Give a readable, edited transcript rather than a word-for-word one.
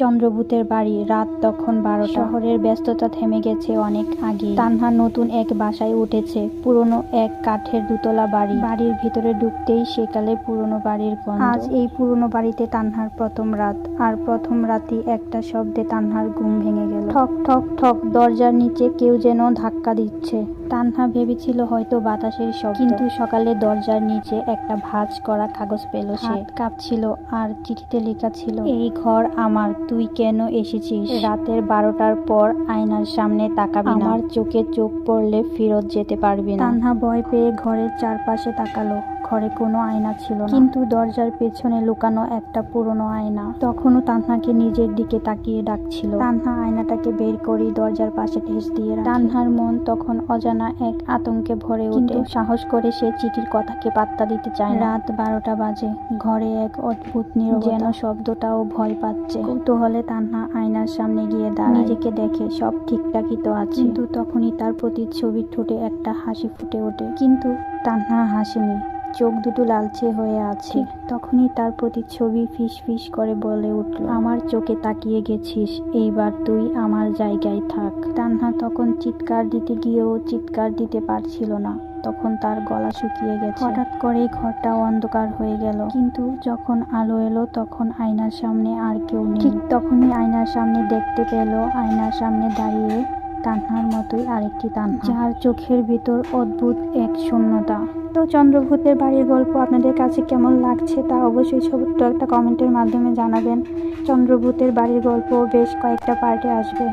চন্দ্রভূতের বাড়ি। রাত তখন 12টা। শহরের ব্যস্ততা থেমে গেছে অনেক আগে। তানহা নতুন এক বাসায় উঠেছে, পুরনো এক কাঠের দুতলা বাড়ি। বাড়ির ভিতরে ঢুকতেই সেকালে পুরনো বাড়ির গন্ধ। আজ এই পুরনো বাড়িতে তানহার প্রথম রাত। আর প্রথম রাতেই একটা শব্দে তানহার ঘুম ভেঙে গেল। ঠক ঠক ঠক, দরজার নিচে কেউ যেন ধাক্কা দিচ্ছে। তানহা ভেবেছিল হয়তো বাতাসের শব্দ, কিন্তু সকালে দরজার নিচে একটা ভাঁজ করা কাগজ পেল সে। হাত কাঁপছিল আর চিঠিতে লেখা ছিল, এই ঘর আমার, তুই কেন এসেছিস? রাতের 12টার পর আয়নার সামনে তাকাবি না, আমার চোখে চোখ পড়লে ফেরত যেতে পারবি না। তানহা ভয় পেয়ে ঘরের চারপাশে তাকালো। ঘরে কোনো আয়না ছিল না, কিন্তু দরজার পেছনে লুকানো একটা পুরনো আয়না তখনও তানহাকে নিজের দিকে তাকিয়ে ডাকছিল। তানহা আয়নাটাকে বের করে দরজার পাশে ঠেস দিয়ে রাখে। তানহার মন তখন অজানা এক আতঙ্কে ভরে ওঠে। সাহস করে সে চিঠির কথাকে পাত্তা দিতে চায় না। রাত 12টা বাজে। ঘরে এক অদ্ভুত নীরবতা, যেন শব্দটাও ভয় পাচ্ছে। কৌতূহলে তানহা আয়নার সামনে গিয়ে দাঁড়ায়, নিজেকে দেখে সব ঠিকঠাকই তো আছে। কিন্তু তখনই তার প্রতিচ্ছবির ঠোঁটে একটা হাসি ফুটে ওঠে। কিন্তু তানহা হাসেনি, চোখ দুটো লালচে হয়ে আছে। তখনই তার প্রতিচ্ছবি ফিস ফিস করে বলে উঠল, আমার চোখে তাকিয়ে গেছিস, এইবার তুই আমার জায়গায় থাক। তানহা তখন চিৎকার দিতে গিয়েও চিৎকার দিতে পারছিল না, তখন তার গলা শুকিয়ে গেছে। হঠাৎ করে ঘরটা অন্ধকার হয়ে গেল, কিন্তু যখন আলো এলো তখন আয়নার সামনে আর কেউ নেই। ঠিক তখনই আয়নার সামনে দেখতে পেল, আয়নার সামনে দাঁড়িয়ে তানহার মতোই আরেকটি তানহা, যার চোখের ভিতর অদ্ভুত এক শূন্যতা। তো চন্দ্রভূতের বাড়ির গল্প আপনাদের কাছে কেমন লাগছে তা অবশ্যই ছোট্ট একটা কমেন্টের মাধ্যমে জানাবেন। চন্দ্রভূতের বাড়ির গল্প বেশ কয়েকটা পার্টে আসবে।